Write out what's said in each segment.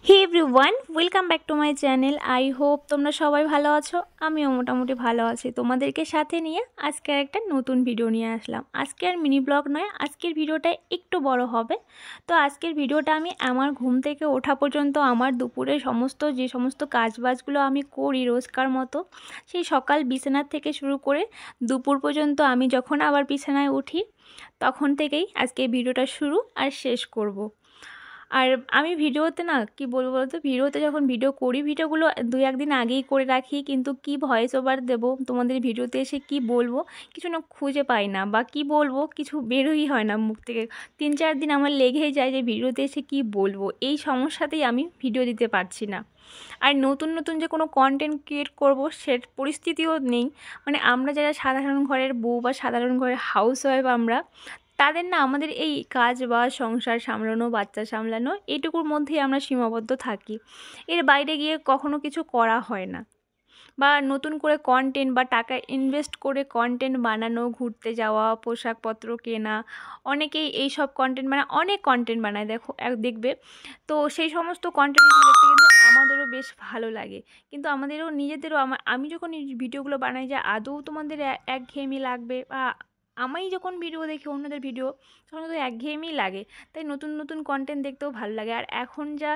Hey everyone, welcome back to my channel. I hope তোমরা সবাই ভালো আছো। আমিও মোটামুটি ভালো আছি। তোমাদেরকে সাথে নিয়ে আজকে একটা নতুন ভিডিও নিয়ে আসলাম। আজকে আর মিনি ব্লগ নয়, আজকের ভিডিওটা একটু বড় হবে। তো আজকের ভিডিওটা আমি আমার ঘুম থেকে ওঠা পর্যন্ত আমার দুপুরে যে সমস্ত কাজবাজগুলো আমি করি রোজকার মতো, সেই সকাল বিছানার থেকে শুরু করে দুপুর পর্যন্ত আমি যখন আবার বিছানায় উঠি তখন থেকেই আজকে ভিডিওটা শুরু আর শেষ করব। আর আমি ভিডিওতে না কি বলবো বলতো, ভিডিওতে যখন ভিডিও করি ভিডিওগুলো 2-1 দিন আগেই করে রাখি, কিন্তু কি ভয়েস ওভার দেবো তোমাদের ভিডিওতে এসে কি বলবো কিছু না খুঁজে পাই না, বা কি বলবো কিছু বেরোই হয় না মুখ থেকে। 3-4 দিন আমার লেগেই যায় যে ভিডিওতে এসে কি বলবো, এই সমস্যাতেই আমি ভিডিও দিতে পারছি না। আর নতুন নতুন যে কোনো কন্টেন্ট ক্রিয়েট করবো সে পরিস্থিতিও নেই। মানে আমরা যারা সাধারণ ঘরের বউ বা সাধারণ ঘরের হাউসওয়াইফ, আমরা তাদের না আমাদের এই কাজ বা সংসার সামলানো, বাচ্চা সামলানো, এইটুকুর মধ্যেই আমরা সীমাবদ্ধ থাকি। এর বাইরে গিয়ে কখনো কিছু করা হয় না, বা নতুন করে কন্টেন্ট বা টাকা ইনভেস্ট করে কন্টেন্ট বানানো, ঘুরতে যাওয়া, পোশাকপত্র কেনা। অনেকেই এই সব কন্টেন্ট বানায়, অনেক কন্টেন্ট বানায়, দেখবে। তো সেই সমস্ত কন্টেন্টগুলো দেখতে কিন্তু আমাদেরও বেশ ভালো লাগে, কিন্তু আমাদেরও নিজেদেরও আমি যখন এই ভিডিওগুলো বানাই যে আদৌ তোমাদের একঘেয়েমি লাগবে, বা আমি যখন ভিডিও দেখি অন্যদের ভিডিও তখন তো একঘেয়েমি লাগে। তাই নতুন নতুন কন্টেন্ট দেখতেও ভালো লাগে। আর এখন যা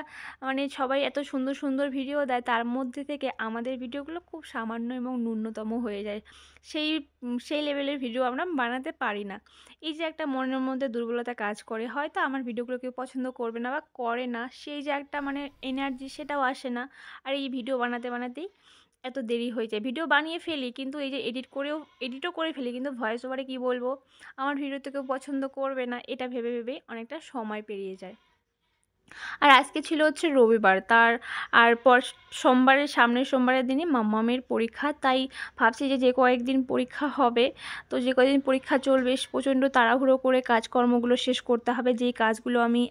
মানে সবাই এত সুন্দর সুন্দর ভিডিও দেয়, তার মধ্যে থেকে আমাদের ভিডিওগুলো খুব সামান্য এবং ন্যূনতম হয়ে যায়। সেই সেই লেভেলের ভিডিও আমরা বানাতে পারি না। এই যে একটা মনের মধ্যে দুর্বলতা কাজ করে, হয়তো আমার ভিডিওগুলো কেউ পছন্দ করবে না বা করে না, সেই যে একটা মানে এনার্জি, সেটাও আসে না। আর এই ভিডিও বানাতে বানাতেই এত দেরি হয়ে যায়। ভিডিও বানিয়ে ফেলি, কিন্তু এই যে এডিটও করে ফেলি, কিন্তু ভয়েস ওভারে কী বলবো, আমার ভিডিওতে কেউ পছন্দ করবে না, এটা ভেবে ভেবেই অনেকটা সময় পেরিয়ে যায়। আর আজকে ছিল হচ্ছে রবিবার, সামনের সোমবারের দিনই মাম্মামের পরীক্ষা। তাই ভাবছি যে কয়েকদিন পরীক্ষা হবে, তো যে কয়েকদিন পরীক্ষা চলবে প্রচণ্ড তাড়াহুড়ো করে কাজকর্মগুলো শেষ করতে হবে। যেই কাজগুলো আমি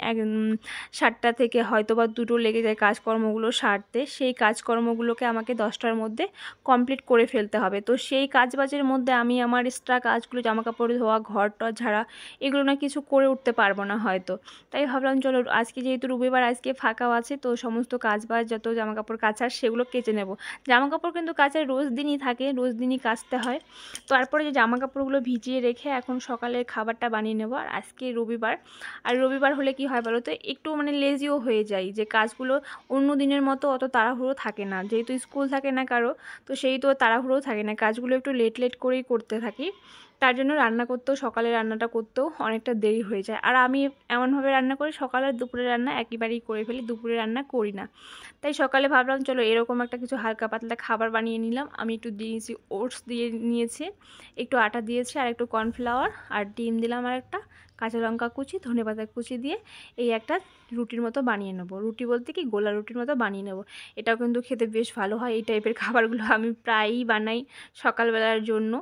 7টা থেকে হয়তো বা 2টো লেগে যায় কাজকর্মগুলো সারতে, সেই কাজকর্মগুলোকে আমাকে 10টার মধ্যে কমপ্লিট করে ফেলতে হবে। তো সেই কাজবাজের মধ্যে আমি আমার এক্সট্রা কাজগুলো, জামাকাপড় ধোয়া, ঘর টর ঝাড়া, এগুলো না কিছু করে উঠতে পারবো না হয়তো। তাই ভাবলাম চলো আজকে যেহেতু রবিবার, আজকে ফাঁকাও আছে, তো সমস্ত কাজবাজ যত জামাকাপড় কাচার সেগুলো কেচে নেব। জামাকাপড় কিন্তু কাচার রোজ দিনই থাকে, রোজ দিনই কাচতে হয়। তারপরে যে জামাকাপড়গুলো ভিজিয়ে রেখে এখন সকালে খাবারটা বানিয়ে নেব। আর আজকে রবিবার, আর রবিবার হলে কি হয় বলো তো, একটু মানে লেজিও হয়ে যায়, যে কাজগুলো অন্য দিনের মতো অত তাড়াহুড়ো থাকে না, যেহেতু স্কুল থাকে না কারো, তো সেই তো তাড়াহুড়ো থাকে না, কাজগুলো একটু লেট লেট করেই করতে থাকি। তার জন্য রান্না করতেও, সকালে রান্নাটা করতেও অনেকটা দেরি হয়ে যায়। আর আমি এমনভাবে রান্না করি, সকাল আর দুপুরে রান্না একইবারেই করে ফেলি, দুপুরে রান্না করি না। তাই সকালে ভাবলাম চলো এরকম একটা কিছু হালকা পাতলা খাবার বানিয়ে নিলাম। আমি একটু দিয়েছি ওটস দিয়ে নিয়েছি, একটু আটা দিয়েছি, আর একটু কর্নফ্লাওয়ার, আর ডিম দিলাম, আর একটা কাঁচা লঙ্কা কুচি, ধনেপাতা কুচি দিয়ে এই একটা রুটির মতো বানিয়ে নেবো। রুটি বলতে কি, গোলা রুটির মতো বানিয়ে নেবো। এটাও কিন্তু খেতে বেশ ভালো হয়। এই টাইপের খাবারগুলো আমি প্রায়ই বানাই সকালবেলার জন্য।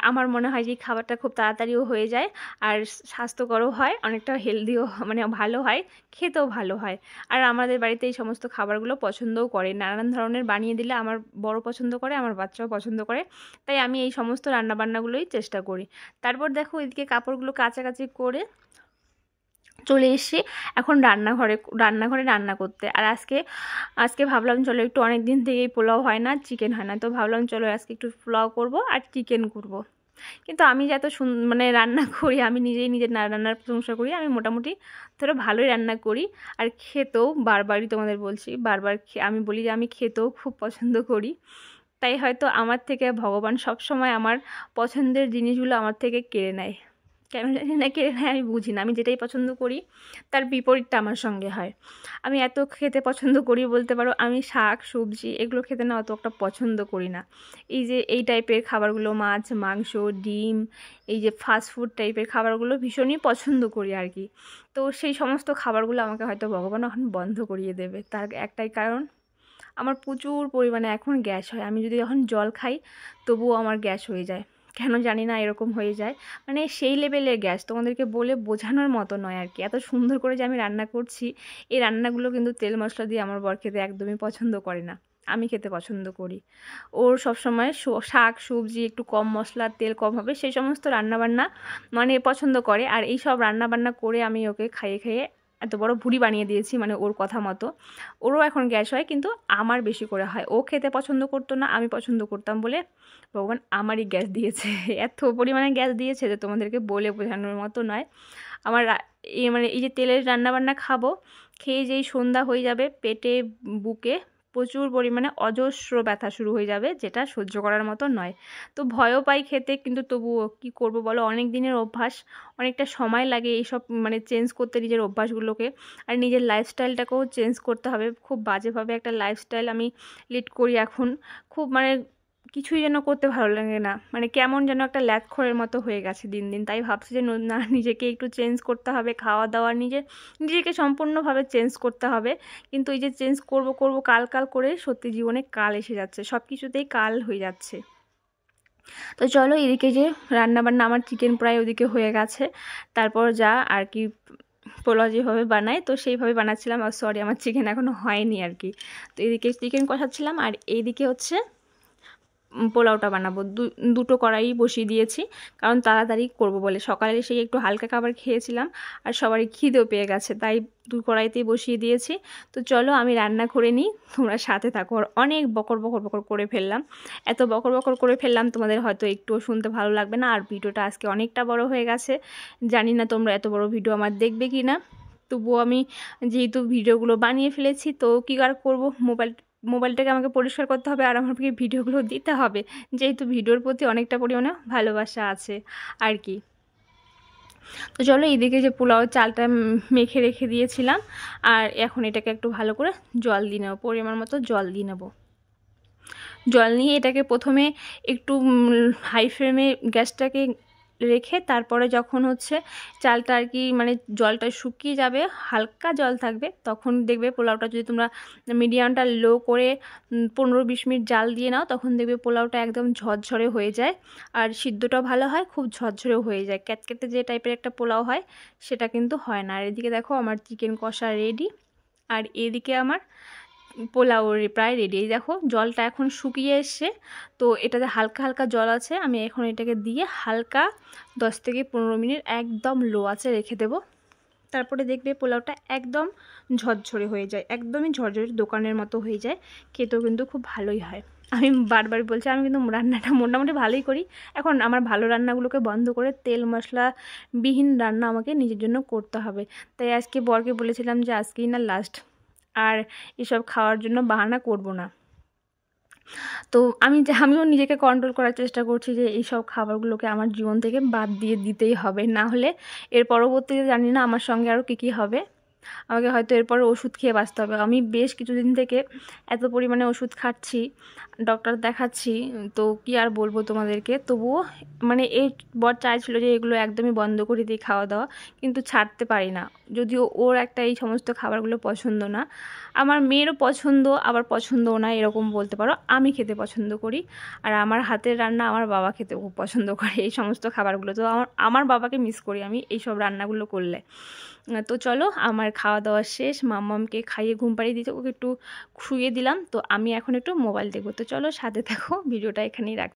আমার মনে হয় যে খাবারটা খুব তাড়াতাড়িও হয়ে যায়, আর স্বাস্থ্যকরও হয়, অনেকটা হেলদিও, মানে ভালো হয়, খেতেও ভালো হয়। আর আমাদের বাড়িতে এই সমস্ত খাবারগুলো পছন্দও করে, নানান ধরনের বানিয়ে দিলে আমার বড় পছন্দ করে, আমার বাচ্চাও পছন্দ করে। তাই আমি এই সমস্ত রান্নাবান্নাগুলোই চেষ্টা করি। তারপর দেখো এদিকে কাপড়গুলো কাচাকাচি করে চলে এসেছি এখন রান্নাঘরে রান্না করতে। আর আজকে ভাবলাম চলো একটু, অনেক দিন থেকেই পোলাও হয় না, চিকেন হয় না, তো ভাবলাম চলো আজকে একটু পোলাও করব আর চিকেন করব। কিন্তু আমি যে এত মানে রান্না করি, আমি নিজেই নিজের রান্নার প্রশংসা করি, আমি মোটামুটি ধরো ভালোই রান্না করি। আর খেতেও বারবারই তোমাদের বলছি, বারবার আমি বলি যে আমি খেতেও খুব পছন্দ করি। তাই হয়তো আমার থেকে ভগবান সব সময় আমার পছন্দের জিনিসগুলো আমার থেকে কেড়ে নেয়। কেন জানি না কেড়ে নেয়, আমি বুঝি না। আমি যেটাই পছন্দ করি তার বিপরীতটা আমার সঙ্গে হয়। আমি এত খেতে পছন্দ করি বলতে পারো, আমি শাক সবজি এগুলো খেতে না অত একটা পছন্দ করি না। এই যে এই টাইপের খাবারগুলো, মাছ মাংস ডিম, এই যে ফাস্ট ফুড টাইপের খাবারগুলো ভীষণই পছন্দ করি আর কি। তো সেই সমস্ত খাবারগুলো আমাকে হয়তো ভগবান এখন বন্ধ করিয়ে দেবে। তার একটাই কারণ, আমার প্রচুর পরিমাণে এখন গ্যাস হয়। আমি যদি এখন জল খাই তবুও আমার গ্যাস হয়ে যায়, কেন জানি না এরকম হয়ে যায়। মানে সেই লেভেলের গ্যাস, তোমাদেরকে বলে বোঝানোর মতো নয় আর কি। এত সুন্দর করে যে আমি রান্না করছি, এই রান্নাগুলো কিন্তু তেল মশলা দিয়ে আমার বর খেতে একদমই পছন্দ করে না, আমি খেতে পছন্দ করি। ওর সবসময় শাক সবজি একটু কম মশলা, তেল কম হবে, সেই সমস্ত রান্নাবান্না মানে পছন্দ করে। আর এই সব রান্নাবান্না করে আমি ওকে খাইয়ে খাইয়ে এত বড় ভুঁড়ি বানিয়ে দিয়েছি, মানে ওর কথা মতো। ওরও এখন গ্যাস হয়, কিন্তু আমার বেশি করে হয়। ও খেতে পছন্দ করতো না, আমি পছন্দ করতাম বলে ভগবান আমারই গ্যাস দিয়েছে। এত পরিমাণে গ্যাস দিয়েছে যে তোমাদেরকে বলে বোঝানোর মতো নয়। আমার মানে এই যে তেলের রান্নাবান্না খাবো, খেয়ে যেই সন্ধ্যা হয়ে যাবে, পেটে বুকে প্রচুর পরিমাণে অজস্র ব্যথা শুরু হয়ে যাবে, যেটা সহ্য করার মতো নয়। তো ভয়ও পাই খেতে, কিন্তু তবুও কী করবো বলো, অনেক দিনের অভ্যাস, অনেকটা সময় লাগে এইসব মানে চেঞ্জ করতে নিজের অভ্যাসগুলোকে। আর নিজের লাইফস্টাইলটাকেও চেঞ্জ করতে হবে। খুব বাজেভাবে একটা লাইফস্টাইল আমি লিড করি এখন। খুব মানে কিছুই যেন করতে ভালো লাগে না, মানে কেমন যেন একটা ল্যাদখোরের মতো হয়ে গেছে দিন দিন। তাই ভাবছি যে না, নিজেকে একটু চেঞ্জ করতে হবে, খাওয়া দাওয়া নিজেকে সম্পূর্ণভাবে চেঞ্জ করতে হবে। কিন্তু এই যে চেঞ্জ করব কাল করে সত্যি জীবনে কাল এসে যাচ্ছে, সব কিছুতেই কাল হয়ে যাচ্ছে। তো চলো, এদিকে যে রান্নাবান্না আমার চিকেন প্রায় ওদিকে হয়ে গেছে। তারপর যা আর কি পোলাও যেভাবে বানাই তো সেইভাবে বানাচ্ছিলাম। আর সরি, আমার চিকেন এখনও হয়নি আর কি। তো এদিকে চিকেন কষাচ্ছিলাম, আর এইদিকে হচ্ছে পোলাওটা বানাবো। দুটো কড়াই বসিয়ে দিয়েছি, কারণ তাড়াতাড়ি করব বলে। সকালে সেই একটু হালকা খাবার খেয়েছিলাম, আর সবারই খিদেও পেয়ে গেছে, তাই 2 কড়াইতেই বসিয়ে দিয়েছি। তো চলো আমি রান্না করে নিই, তোমরা সাথে থাকো। আর অনেক বকর করে ফেললাম, এত বকর করে ফেললাম, তোমাদের হয়তো একটুও শুনতে ভালো লাগবে না। আর ভিডিওটা আজকে অনেকটা বড় হয়ে গেছে, জানি না তোমরা এত বড় ভিডিও আমার দেখবে কি না। তবুও আমি যেহেতু ভিডিওগুলো বানিয়ে ফেলেছি, তো কী আর করবো, মোবাইলটাকে আমাকে পরিষ্কার করতে হবে, আর আমাকে ভিডিওগুলো দিতে হবে, যেহেতু ভিডিওর প্রতি অনেকটা পরিমাণে ভালোবাসা আছে আর কি। তো চলো, এইদিকে যে পোলাও চালটা মেখে রেখে দিয়েছিলাম, আর এখন এটাকে একটু ভালো করে জল দিয়ে নেবো, পরিমাণ মতো জল দিয়ে নেবো। জল নিয়ে এটাকে প্রথমে একটু হাই ফ্লেমে গ্যাসটাকে রেখে, তারপরে যখন হচ্ছে চালটা আর কি মানে জলটা শুকিয়ে যাবে, হালকা জল থাকবে, তখন দেখবে পোলাওটা যদি তোমরা মিডিয়ামটা লো করে 15-20 মিনিট জাল দিয়ে নাও, তখন দেখবে পোলাওটা একদম ঝরঝরে হয়ে যায়। আর সিদ্ধটাও ভালো হয়, খুব ঝরঝরেও হয়ে যায়। ক্যাটকেটে যে টাইপের একটা পোলাও হয় সেটা কিন্তু হয় না। আর এদিকে দেখো আমার চিকেন কষা রেডি, আর এদিকে আমার পোলাও প্রায় রেডি। এই দেখো জলটা এখন শুকিয়ে এসছে, তো এটাতে হালকা জল আছে। আমি এখন এটাকে দিয়ে হালকা 10 থেকে 15 মিনিট একদম লো আঁচে রেখে দেব। তারপরে দেখবে পোলাওটা একদম ঝরঝরে হয়ে যায়, একদমই ঝরঝরে দোকানের মতো হয়ে যায়, খেতেও কিন্তু খুব ভালোই হয়। আমি বারবার বলছি, আমি কিন্তু রান্নাটা মোটামুটি ভালোই করি। এখন আমার ভালো রান্নাগুলোকে বন্ধ করে তেল মশলা বিহীন রান্না আমাকে নিজের জন্য করতে হবে। তাই আজকে বরকে বলেছিলাম যে আজকেই না লাস্ট, আর এসব খাওয়ার জন্য বাহানা করব না। তো আমিও নিজেকে কন্ট্রোল করার চেষ্টা করছি যে এইসব খাবারগুলোকে আমার জীবন থেকে বাদ দিয়ে দিতেই হবে, না হলে এর পরবর্তীতে জানি না আমার সঙ্গে আরও কী হবে। আমাকে হয়তো এরপর ওষুধ খেয়ে বাঁচতে হবে। আমি বেশ কিছুদিন থেকে এত পরিমাণে ওষুধ খাচ্ছি, ডক্টর দেখাচ্ছি, তো কি আর বলবো তোমাদেরকে। তবুও মানে এই বর চাইছিল যে এগুলো একদমই বন্ধ করে দিই খাওয়া দাওয়া, কিন্তু ছাড়তে পারি না। যদিও ওর একটা এই সমস্ত খাবারগুলো পছন্দ না, আমার মেয়েরও পছন্দ, আবার পছন্দও না এরকম বলতে পারো। আমি খেতে পছন্দ করি, আর আমার হাতের রান্না আমার বাবা খেতে খুব পছন্দ করে এই সমস্ত খাবারগুলো। তো আমার বাবাকে মিস করি আমি এইসব রান্নাগুলো করলে। তো চলো, আমার খাওয়া দাওয়া শেষ, মাম্মামকে খাইয়ে ঘুম পাড়িয়ে দিয়েছে, ওকে একটু শুয়ে দিলাম। তো আমি এখন একটু মোবাইল দেখবো। তো চলো সাথে থাকো, ভিডিওটা এখানেই রাখছি।